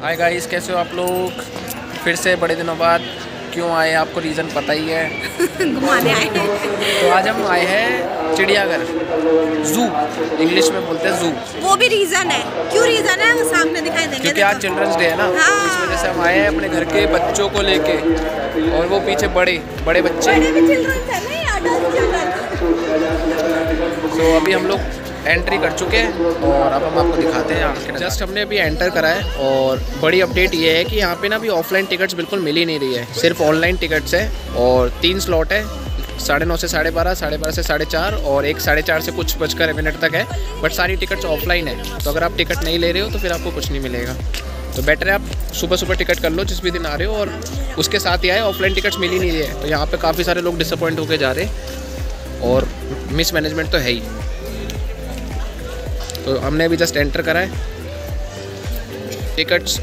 Hi guys, कैसे हो आप लोग? फिर से बड़े दिनों बाद क्यों आए, आपको रीज़न पता ही है। घुमाने आए तो आज हम आए हैं चिड़ियाघर, जू इंग्लिश में बोलते हैं जू। वो भी रीज़न है, क्यों रीज़न है वो सामने दिखाई देंगे। क्योंकि आज चिल्ड्रंस डे है ना, हाँ। तो इस वजह से हम आए हैं अपने घर के बच्चों को लेके, और वो पीछे बड़े बच्चे। बड़े भी चिल्ड्रंस है ना, ये अडल्ट चिल्ड्रन। तो अभी हम लोग एंट्री कर चुके हैं और अब हम आपको दिखाते हैं। जस्ट हमने अभी एंटर करा है और बड़ी अपडेट ये है कि यहाँ पे ना अभी ऑफलाइन टिकट्स बिल्कुल मिल ही नहीं रही है, सिर्फ ऑनलाइन टिकट्स है। और 3 स्लॉट है, 9:30 से 12:30, 12:30 से 4:30 और 4:30 से कुछ बजकर मिनट तक है। बट सारी टिकट्स ऑफलाइन है, तो अगर आप टिकट नहीं ले रहे हो तो फिर आपको कुछ नहीं मिलेगा। तो बेटर है आप सुबह टिकट कर लो जिस भी दिन आ रहे हो, और उसके साथ ही आए। ऑफलाइन टिकट्स मिल ही नहीं रही है, तो यहाँ पर काफ़ी सारे लोग डिसअपॉइंट होकर जा रहे हैं और मिस मैनेजमेंट तो है ही। तो हमने अभी जस्ट एंटर करा है। टिकट्स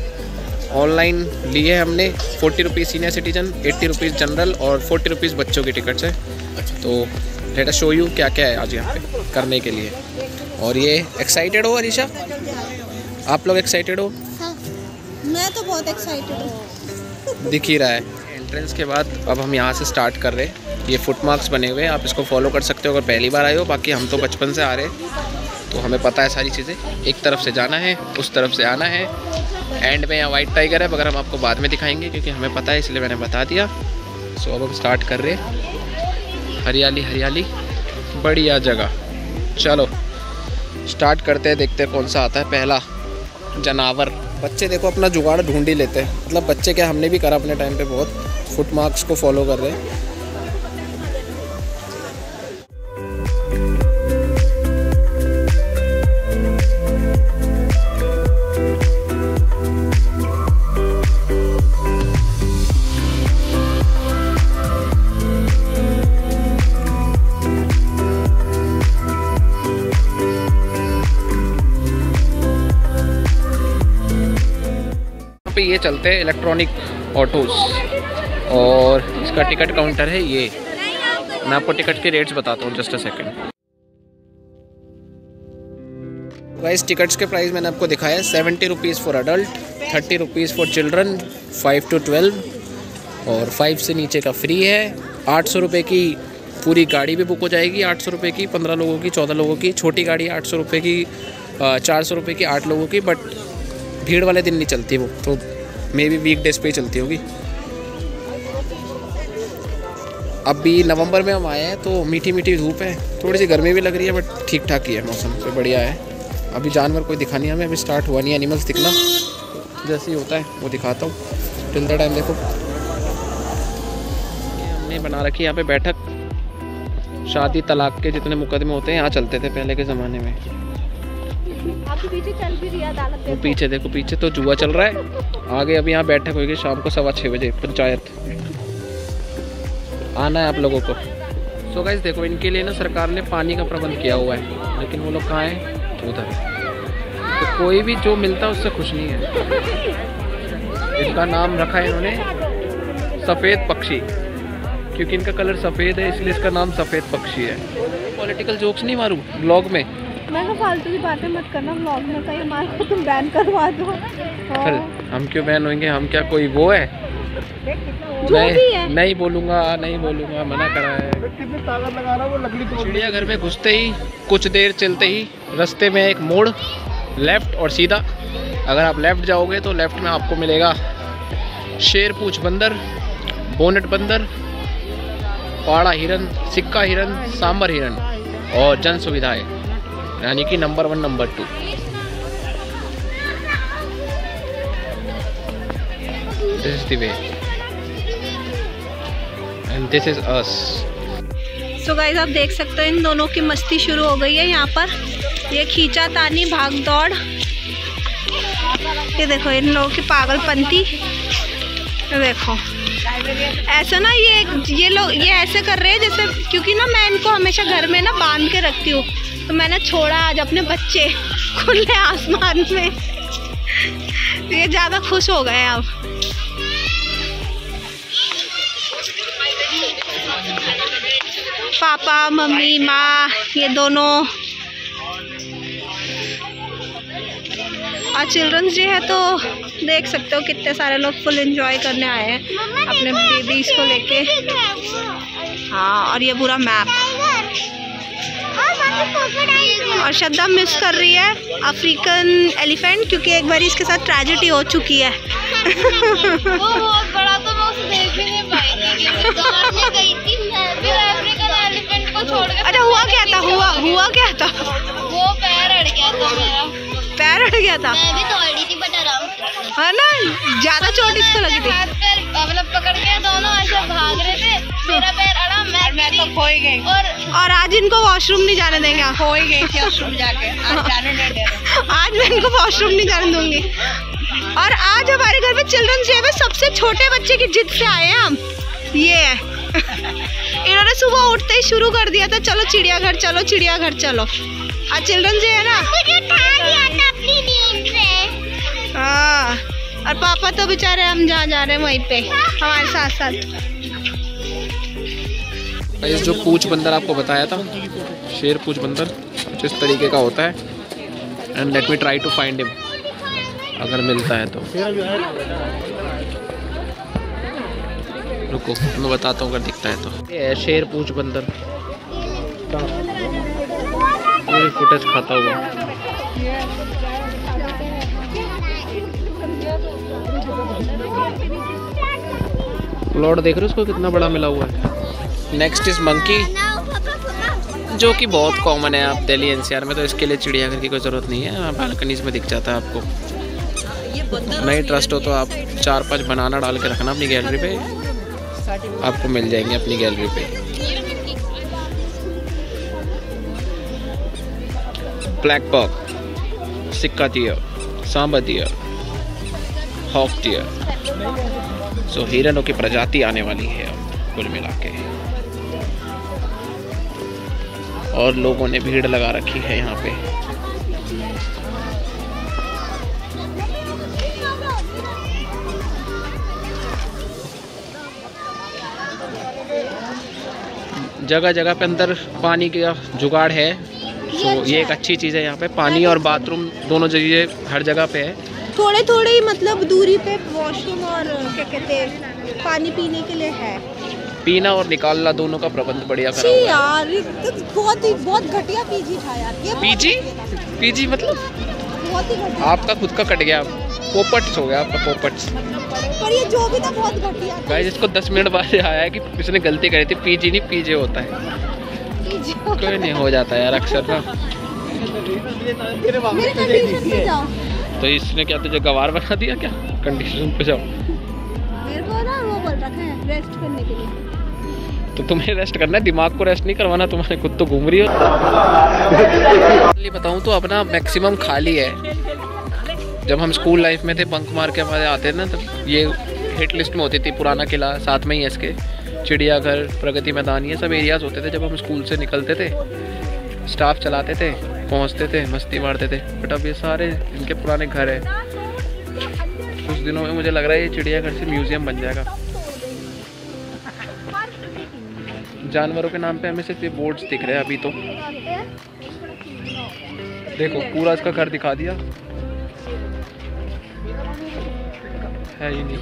ऑनलाइन लिए हैं हमने। 40 rupees senior citizen, 80 rupees general और 40 रुपीज़ बच्चों की टिकट्स है। तो लेट अस शो यू क्या क्या है आज यहाँ पे करने के लिए। और ये एक्साइटेड हो अरीशा? आप लोग एक्साइटेड हो? हाँ, मैं तो बहुत एक्साइटेड हूँ। दिख ही रहा है। एंट्रेंस के बाद अब हम यहाँ से स्टार्ट कर रहे हैं। ये फुट मार्क्स बने हुए हैं, आप इसको फॉलो कर सकते हो अगर पहली बार आए हो। बाकी हम तो बचपन से आ रहे हैं, तो हमें पता है सारी चीज़ें। एक तरफ से जाना है, उस तरफ से आना है। एंड में यहाँ वाइट टाइगर है, मगर हम आपको बाद में दिखाएंगे क्योंकि हमें पता है, इसलिए मैंने बता दिया। सो अब हम स्टार्ट कर रहे हैं। हरियाली हरियाली, बढ़िया जगह। चलो स्टार्ट करते हैं, देखते हैं कौन सा आता है पहला जानवर। बच्चे देखो अपना जुगाड़ ढूंढ ही लेते हैं, मतलब बच्चे क्या, हमने भी करा अपने टाइम पे बहुत। फुट मार्क्स को फॉलो कर रहे हैं। ये चलते हैं इलेक्ट्रॉनिक ऑटोज, और इसका टिकट काउंटर है ये। मैं आपको टिकट के रेट्स बताता हूँ, just a second. Guys, tickets के प्राइस मैंने आपको दिखाया है। 70 rupees for adult, 30 rupees for children 5 to 12, और 5 से नीचे का फ्री है। 800 रुपये की पूरी गाड़ी भी बुक हो जाएगी। 800 रुपये की 15 लोगों की, 14 लोगों की। छोटी गाड़ी 800 रुपये की, 400 रुपये की 8 लोगों की। बट भीड़ वाले दिन नहीं चलती वो, तो मे बी वीकडेज पे ही चलती होगी। अभी नवंबर में हम आए हैं, तो मीठी मीठी धूप है, थोड़ी सी गर्मी भी लग रही है, बट ठीक ठाक ही है मौसम, तो बढ़िया है। अभी जानवर कोई दिखा नहीं हमें, अभी स्टार्ट हुआ नहीं एनिमल्स दिखना। जैसे ही होता है वो दिखाता हूँ। टिल द टाइम देखो, हमने बना रखी यहाँ पे बैठक। शादी तलाक के जितने मुकदमे होते हैं यहाँ चलते थे पहले के ज़माने में। पीछे चल भी रही है अदालत। वो पीछे देखो, पीछे तो जुआ चल रहा है। आगे अभी यहाँ बैठक होगी शाम को 6:15 बजे, पंचायत। आना है आप लोगों को। सो गाइस देखो, इनके लिए ना सरकार ने पानी का प्रबंध किया हुआ है, लेकिन वो लोग कहाँ हैं? उधर। तो कोई भी जो मिलता है उससे खुश नहीं है। इनका नाम रखा है इन्होंने सफ़ेद पक्षी, क्योंकि इनका कलर सफ़ेद है, इसलिए इसका नाम सफ़ेद पक्षी है। पॉलिटिकल जोक्स नहीं मारूं ब्लॉग में। मैं तो फालतू की बातें मत करना ब्लॉग में, कहीं मार को तुम बैन करवा दो। फिर हम क्यों बैन होंगे? हम क्या कोई वो है? नहीं बोलूँगा, नहीं बोलूँगा, मना करा है। चिड़ियाघर में घुसते ही कुछ देर चलते ही रास्ते में एक मोड़, लेफ़्ट और सीधा। अगर आप लेफ़्ट जाओगे तो लेफ़्ट में आपको मिलेगा शेर पूंछ बंदर, बोनेट बंदर, पाड़ा हिरन, सिक्का हिरन, सांबर हिरन और जन सुविधाएँ, यानी कि number 1, number 2। This is the way and this is us. So guys, आप देख सकते हो इन दोनों की मस्ती शुरू हो गई है यहाँ पर। ये खींचा तानी भाग दौड़, ये देखो इन लोगों की पागलपंती। देखो ऐसा ना, ये लोग ये ऐसे कर रहे हैं जैसे, क्योंकि ना मैं इनको हमेशा घर में ना बांध के रखती हूँ, तो मैंने छोड़ा आज अपने बच्चे खुले आसमान में। ये ज़्यादा खुश हो गए अब। पापा मम्मी माँ ये दोनों आज चिल्ड्रंस डे है तो देख सकते हो कितने सारे लोग फुल एंजॉय करने आए हैं अपने बेबीज को लेके। हाँ, और ये पूरा मैप। और श्रद्धा मिस कर रही है अफ्रीकन एलिफेंट क्योंकि एक बार इसके साथ ट्रेजेडी हो चुकी है। वो बहुत बड़ा तो मैं उसे देख भी नहीं पाई थी। मैं गई थी फिर अफ्रीकन एलिफेंट को छोड़ के। अच्छा, हुआ क्या था? हुआ क्या था? वो पैर अड़ गया था मेरा। पैर अड़ गया था? मैं भी तो अड़ी थी बट आराम से। है ना, ज्यादा चोट इसको लगी थी। हाथ पैर मतलब पकड़ के दोनों ऐसे भाग रहे थे, मेरा पैर अड़ा, मैं तो खो ही गई। और आज इनको वॉशरूम नहीं जाने देंगे। खो ही गई थी वॉशरूम जाके, आज जाने नहीं दे रहे। आज मैं इनको वॉशरूम नहीं जाने दूंगी। और आज हमारे घर में चिल्ड्रंस डे में सबसे छोटे बच्चे की जिद से आए हैं हम। ये है इन्होंने सुबह उठते ही शुरू कर दिया था, चलो चिड़ियाघर चलो, चिड़ियाघर चलो। आज चिल्ड्रंस डे है ना। मुझे उठा दिया था अपनी नींद से। हाँ, और पापा तो बेचारे हम जहाँ जा रहे हैं वहीं पे हमारे साथ साथ। जो पूछ बंदर आपको बताया था, शेर पूछ बंदर कुछ इस तरीके का होता है। And let me try to find him, अगर मिलता है तो। रुको मैं बताता हूँ अगर दिखता है तो। ये है शेर पूछ बंदर, पूरी फुटेज खाता हुआ। प्लॉट देख रहे हो उसको कितना बड़ा मिला हुआ है। नेक्स्ट इज मंकी, जो कि बहुत कॉमन है आप दिल्ली एनसीआर में, तो इसके लिए चिड़ियाघर की कोई ज़रूरत नहीं है, बालकनीज में दिख जाता है आपको। नहीं ट्रस्ट हो तो आप 4-5 बनाना डाल के रखना अपनी गैलरी पे, आपको मिल जाएंगे अपनी गैलरी पे। Black buck, sika deer, sambar deer, hog deer. So हिरणों की प्रजाति आने वाली है अब कुल मिला के। और लोगों ने भीड़ लगा रखी है यहाँ पे। जगह जगह पे अंदर पानी का जुगाड़ है, सो ये एक अच्छी चीज़ है। यहाँ पे पानी और बाथरूम दोनों जगह हर जगह पे है। थोड़े थोड़े ही मतलब दूरी पे वॉशरूम और क्या कहते हैं पानी पीने के लिए है। पीना और निकालना दोनों का प्रबंध बढ़िया करा जी हुआ है। यार, ये तो बहुत घटिया पीजी था यार। ये पीजी मतलब बहुत ही घटिया। आपका खुद का कट गया, पोपट्स हो गया आपका, पोपट्स। पर ये जो भी था बहुत घटिया था। गाइस इसको 10 मिनट बाद आया है कि इसने गलती करी थी, पीजी नहीं पीजे होता है। कोई नहीं, हो जाता है यार अक्सर ना। मेरे कंडीशन पे जाओ। तो इसने क्या तुझे गवार बना दिया क्या? कंडीशन पे जाओ। मेरे को ना वो बोल रखा है रेस्ट करने के लिए। तो तुम्हें रेस्ट करना है, दिमाग को रेस्ट नहीं करवाना। तुम्हारे खुद तो घूम रही हो। बताऊँ तो अपना मैक्सिमम खाली है। जब हम स्कूल लाइफ में थे, बंक मार के हमारे आते ना, तब ये हिट लिस्ट में होती थी पुराना किला, साथ में ही इसके चिड़ियाघर, प्रगति मैदान, ये सब एरियाज होते थे। जब हम स्कूल से निकलते थे, स्टाफ चलाते थे, पहुंचते थे, मस्ती मारते थे। बट अब ये सारे इनके पुराने घर है। कुछ दिनों में मुझे लग रहा है ये चिड़ियाघर से म्यूजियम बन जाएगा। जानवरों के नाम पे हमें सिर्फ ये बोर्ड्स दिख रहे हैं अभी तो। देखो पूरा इसका घर दिखा दिया है ही नहीं,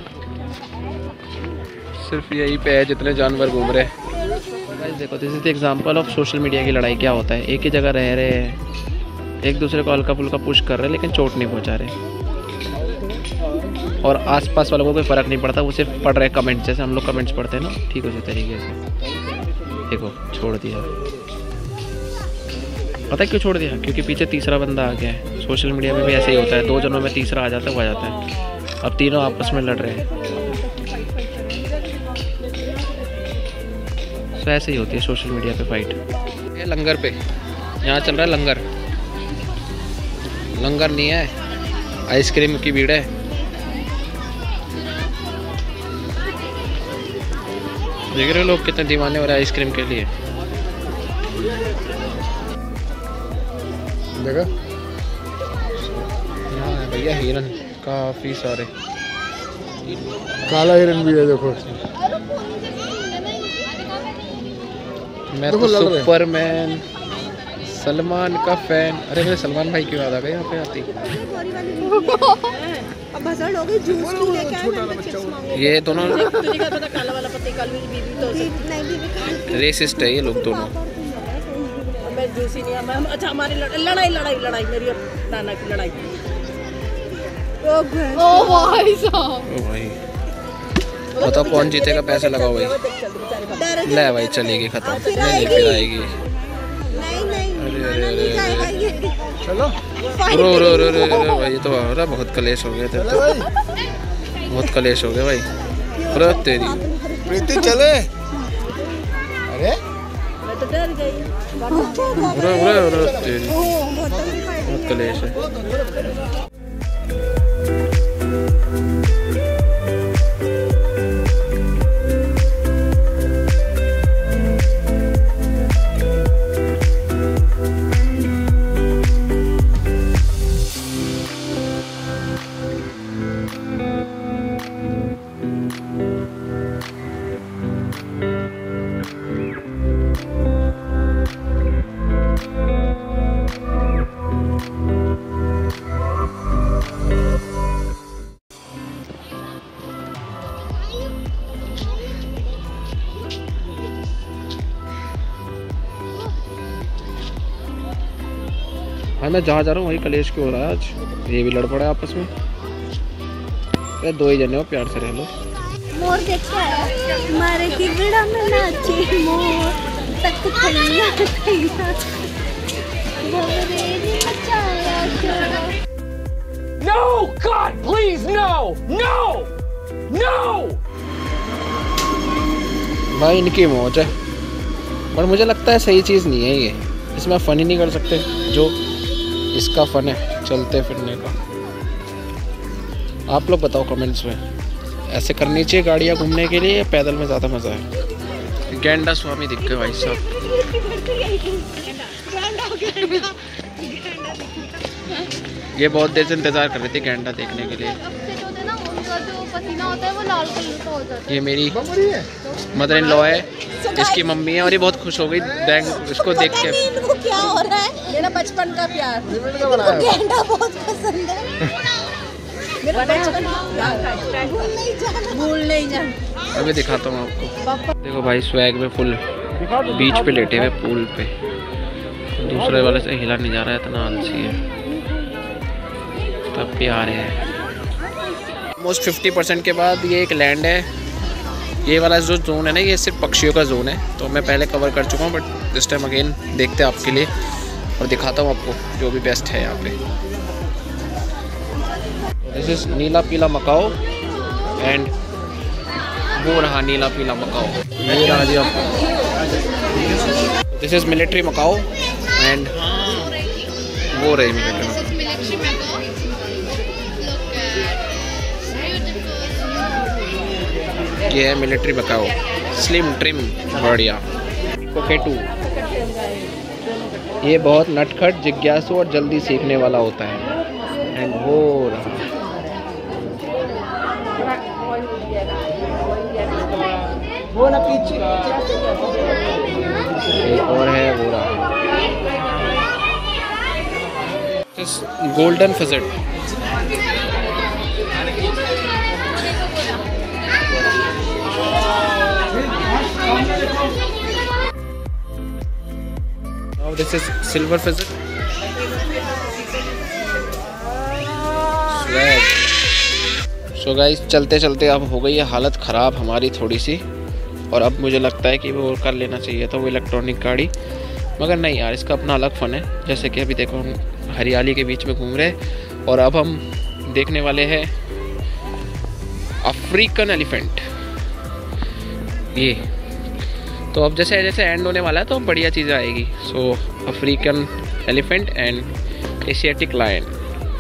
सिर्फ यही पे है जितने जानवर घूम रहे हैं। देखो this is the example of social media की लड़ाई। क्या होता है, एक ही जगह रह रहे हैं, एक दूसरे को हल्का फुल्का पुश कर रहे हैं, लेकिन चोट नहीं पहुंचा रहे। और आसपास वालों को कोई फ़र्क नहीं पड़ता, वो सिर्फ पढ़ रहे कमेंट, जैसे हम लोग कमेंट्स पढ़ते हैं ना, ठीक उसी तरीके से। देखो छोड़ दिया। पता है क्यों छोड़ दिया? क्योंकि पीछे तीसरा बंदा आ गया है। सोशल मीडिया में भी ऐसे ही होता है, 2 जनों में तीसरा आ जाता है, वो आ जाता है। अब तीनों आपस में लड़ रहे हैं, तो ऐसे ही होती है सोशल मीडिया पे फाइट। ये लंगर पे यहाँ चल रहा है लंगर। लंगर नहीं है, आइसक्रीम की भीड़ है। देख रहे हो लोग कितने दीवाने हो रहे हैं आइसक्रीम के लिए। देखा भैया हिरन काफी सारे, काला हिरन भी है देखो। मैं तो सुपरमैन सलमान का फैन। अरे मेरे सलमान भाई की याद आ गई यहाँ पे आती। ये दोनों रेसिस्ट है ये लोग दोनों। अच्छा हमारी लड़ाई मेरी और नाना की लड़ाई। ओ भाई साहब, ओ भाई बताओ कौन जीतेगा, पैसे लगाओ भाई। ले भाई चलेगी, खत्म। नहीं फिर आएगी। चलो रो भाई, तो अरे बहुत कलेश हो गए थे तो, बहुत कलेश हो गए भाई। अरे तेरी प्रीति चले। अरे मैं तो डर गई। अरे तेरी बहुत कलेश है। हाँ मैं जहाँ जा रहा हूँ वही कलेश क्यों हो रहा है आज। ये भी लड़ पड़ा है आपस में। ये दो ही जने हो, प्यार से रह लो। मोर देखा है मारे की बिड़ा में नाची मोर तक खैया खैया भवरे ने मचाया शोर। No! God, please, no! No! No! भाई इनकी मौज है, पर मुझे लगता है सही चीज़ नहीं है ये। इसमें आप फन ही नहीं कर सकते जो इसका फन है चलते फिरने का। आप लोग बताओ कमेंट्स में, ऐसे करनी चाहिए गाड़ियाँ घूमने के लिए, पैदल में ज़्यादा मज़ा है। गैंडा स्वामी दिख गए भाई साहब। ये बहुत देर से इंतज़ार कर रही थी गैंडा देखने के लिए। उनका जो पसीना होता है वो लाल कलर का हो जाता है। ये मेरी मदर इन लॉ है, इसकी मम्मी है, और ये बहुत खुश हो गई बैंक इसको देख के। इनको क्या हो रहा है? मेरा बचपन का प्यार। इनको गेंडा बहुत पसंद है। मेरा बचपन का प्यार भूल नहीं जाना। अभी दिखाता हूँ आपको। देखो भाई स्वैग में फुल बीच पे लेटे हुए पूल पे, दूसरे वाले से हिला नहीं जा रहा है, इतना आलसी है, तब प्यार है। ऑलमोस्ट 50% के बाद ये एक लैंड है। ये वाला जो जोन है ना, ये सिर्फ पक्षियों का जोन है, तो मैं पहले कवर कर चुका हूँ, बट दिस टाइम अगेन देखते हैं आपके लिए और दिखाता हूँ आपको जो भी बेस्ट है यहाँ पे। दिस इज नीला पीला मकाओ एंड वो रहा नीला पीला मकाओ। ये रहा जी आपको। This is military Macau and वो रही मिलिट्री मकाओ। ये है मिलिट्री मकाओ, स्लिम ट्रिम बढ़िया। कोकेटू ये बहुत नटखट, जिज्ञासु और जल्दी सीखने वाला होता है। एंड वो रहा वो ना पीछे एक और है, वो रहा golden fidget. Now this is silver pheasant. Swag. So guys चलते चलते अब हो गई है हालत ख़राब हमारी थोड़ी सी, और अब मुझे लगता है कि वो कर लेना चाहिए था वो इलेक्ट्रॉनिक गाड़ी, मगर नहीं यार, इसका अपना अलग फ़न है। जैसे कि अभी देखो हम हरियाली के बीच में घूम रहे हैं, और अब हम देखने वाले हैं अफ्रीकन एलिफेंट। ये तो अब जैसे जैसे एंड होने वाला है तो बढ़िया चीज़ें आएगी। So African elephant and Asiatic lion,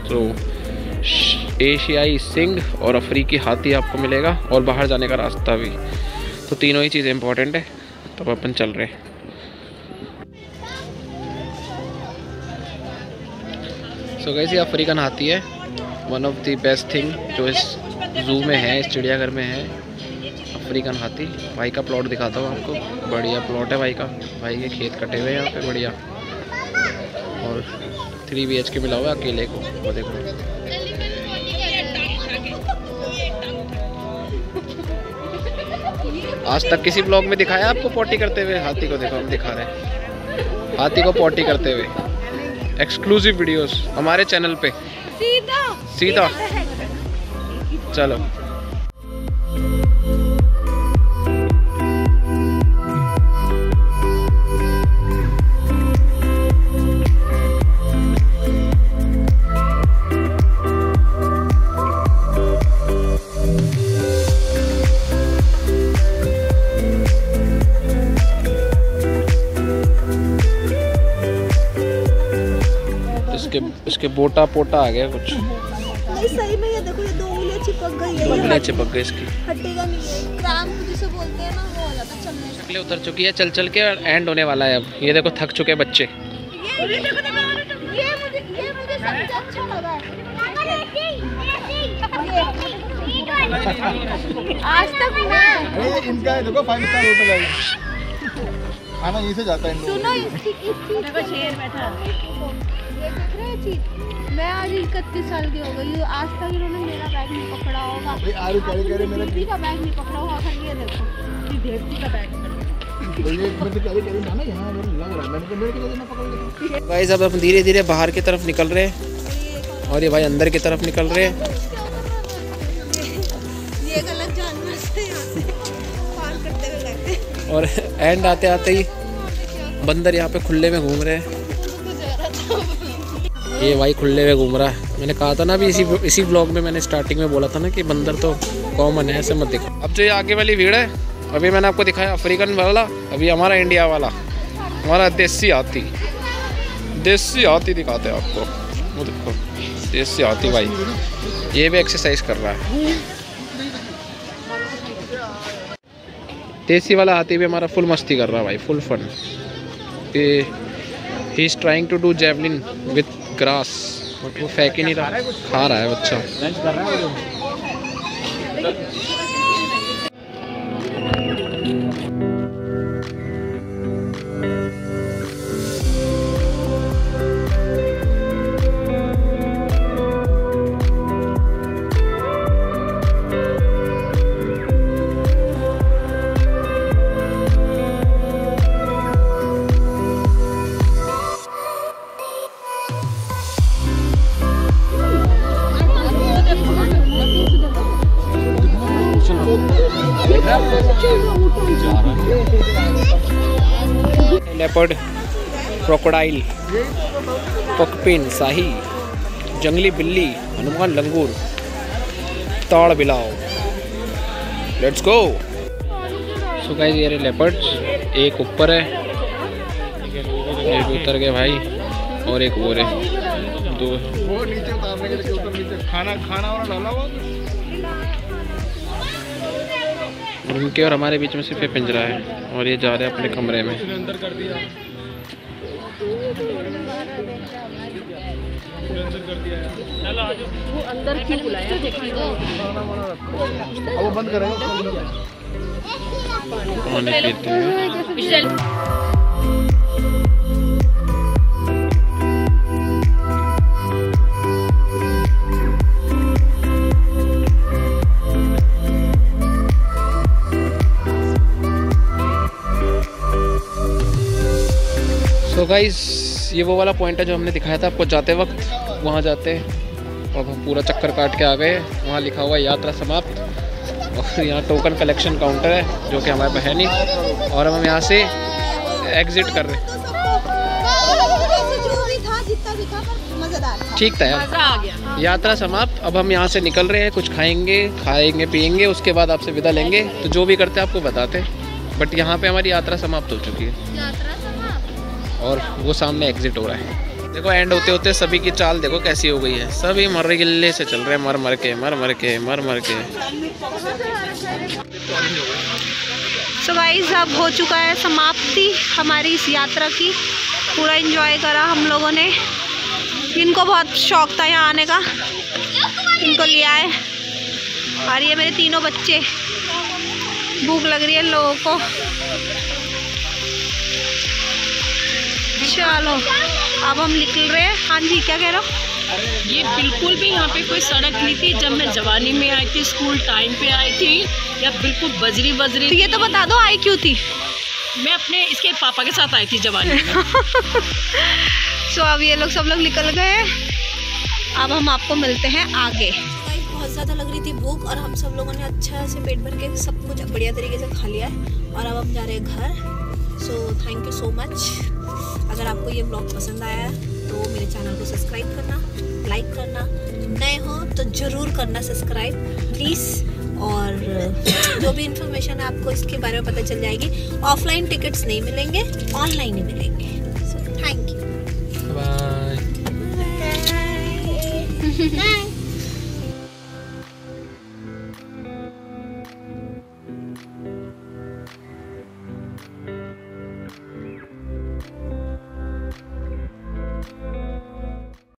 तो एशियाई सिंह और अफ्रीकी हाथी आपको मिलेगा, और बाहर जाने का रास्ता भी। तो तीनों ही चीज़ें इंपॉर्टेंट है, तो अपन चल रहे हैं। सो गाइस ये अफ्रीकन हाथी है, one of the best thing जो इस जू में है, इस चिड़ियाघर में है, अफ्रीकन हाथी। भाई का प्लॉट दिखाता हूँ आपको, बढ़िया प्लॉट है भाई का। भाई के खेत कटे हुए हैं यहाँ पे, बढ़िया। 3 BHK मिला हुआ है अकेले को, वो देखो। आज तक किसी ब्लॉग में दिखाया आपको पॉटी करते हुए? हाथी को देखो, हम दिखा रहे हैं हाथी को पॉटी करते हुए। एक्सक्लूसिव वीडियोस हमारे चैनल पे। सीधा चलो। इसके बोटा पोटा आ गया कुछ। नहीं सही में ये देखो, ये 2 उंगलियां चिपक गई है। 2 उंगलियां चिपक गई इसकी। हटेगा नहीं है, क्रैम्प जिसे बोलते हैं ना, वो हो जाता है चलने से। शक्लें उतर चुकी है चल चल के, एंड होने वाला है अब। ये देखो थक चुके बच्चे। ये मुझे सबसे अच्छा लगा है। आज तक मैं इनका है देखो 5 स्टार होटल है, खाना यहीं से जाता है। सुनो इसकी शेर बैठा, ये देख रहे हैं चीज। मैं आज 31 साल की हो गई, आज तक इन्होंने मेरा बैग नहीं पकड़ा होगा। आलू करे मेरा भेड़ती का बैग नहीं पकड़ा होगा। ये देखो, ये भेड़ती का बैग गाइस अब हम धीरे धीरे बाहर की तरफ निकल रहे हैं और ये भाई अंदर की तरफ निकल रहे हैं। ये गलत जानवर से यहाँ से पार करते हुए गए थे। और एंड आते आते ही बंदर यहाँ पे खुले में घूम रहे हैं। ये भाई खुले में घूम रहा है। मैंने कहा था ना अभी इसी ब्लॉग में मैंने स्टार्टिंग में बोला था ना कि बंदर तो कॉमन है, ऐसे मत देखो। अब जो ये आगे वाली भीड़ है, अभी मैंने आपको दिखाया अफ्रीकन वाला, अभी हमारा इंडिया वाला, हमारा देसी हाथी दिखाते हैं आपको। वो देखो देसी हाथी भाई, ये भी एक्सरसाइज कर रहा है। देसी वाला हाथी भी हमारा फुल मस्ती कर रहा है भाई, full fun. He is trying to do javelin with grass, but वो फेंक ही नहीं रहा, खा रहा है बच्चा। लेपर्ड, क्रोकोडाइल, पकपिन, शाही, जंगली बिल्ली, हनुमान लंगूर, ताड़ बिलाव। Let's go. सो गाइस ये रहे लेपर्ड्स, एक ऊपर है, एक उतर गए भाई, और एक वो रहे, 2 वो नीचे उतारने के लिए ऊपर नीचे खाना वाला डाला हुआ। उनके और हमारे बीच में सिर्फ ये पिंजरा है, और ये जा रहे हैं अपने कमरे में। अंदर कर दिया, वो अंदर क्यों बुलाया? देखिए अब वो बंद करेंगे। पानी पीते हैं। तो गाइस ये वो वाला पॉइंट है जो हमने दिखाया था आपको जाते वक्त, वहाँ जाते हैं। और हम पूरा चक्कर काट के आ गए। वहाँ लिखा हुआ है यात्रा समाप्त, और यहाँ टोकन कलेक्शन काउंटर है जो कि हमारे पास है नहीं, और हम यहाँ से एग्जिट कर रहे हैं। ठीक था यार, यात्रा समाप्त। अब हम यहाँ से निकल रहे हैं, कुछ खाएंगे पिएंगे, उसके बाद आपसे विदा लेंगे। तो जो भी करते हैं आपको बताते हैं, बट यहाँ पे हमारी यात्रा समाप्त हो चुकी है और वो सामने एग्जिट हो रहा है। देखो एंड होते होते सभी की चाल देखो कैसी हो गई है, सभी मर गिल्ले से चल रहे हैं, मर मर के। सो गाइस अब हो चुका है समाप्ति हमारी इस यात्रा की। पूरा एंजॉय करा हम लोगों ने। इनको बहुत शौक था यहाँ आने का, इनको लिया है। और ये मेरे तीनों बच्चे, भूख लग रही है लोगों को। चलो अब हम निकल रहे हैं। हाँ जी, क्या कह रहे हो? ये बिल्कुल भी यहाँ पे कोई सड़क नहीं थी। जब मैं जवानी में आई थी, स्कूल टाइम पे आई थी, या बिल्कुल बजरी तो ये तो बता दो आई क्यों थी? मैं अपने इसके पापा के साथ आई थी जवानी में। सो अब ये लोग सब लोग निकल गए। अब हम आपको मिलते हैं आगे। बहुत ज़्यादा लग रही थी भूख और हम सब लोगों ने अच्छा से पेट भर के सब कुछ बढ़िया तरीके से खा लिया है और अब हम जा रहे हैं घर। सो थैंक यू सो मच। अगर आपको ये ब्लॉग पसंद आया तो मेरे चैनल को सब्सक्राइब करना, लाइक करना, नए हो तो ज़रूर करना सब्सक्राइब प्लीज़। और जो भी इंफॉर्मेशन है आपको इसके बारे में पता चल जाएगी। ऑफलाइन टिकट्स नहीं मिलेंगे, ऑनलाइन ही मिलेंगे। So thank you, bye. Bye.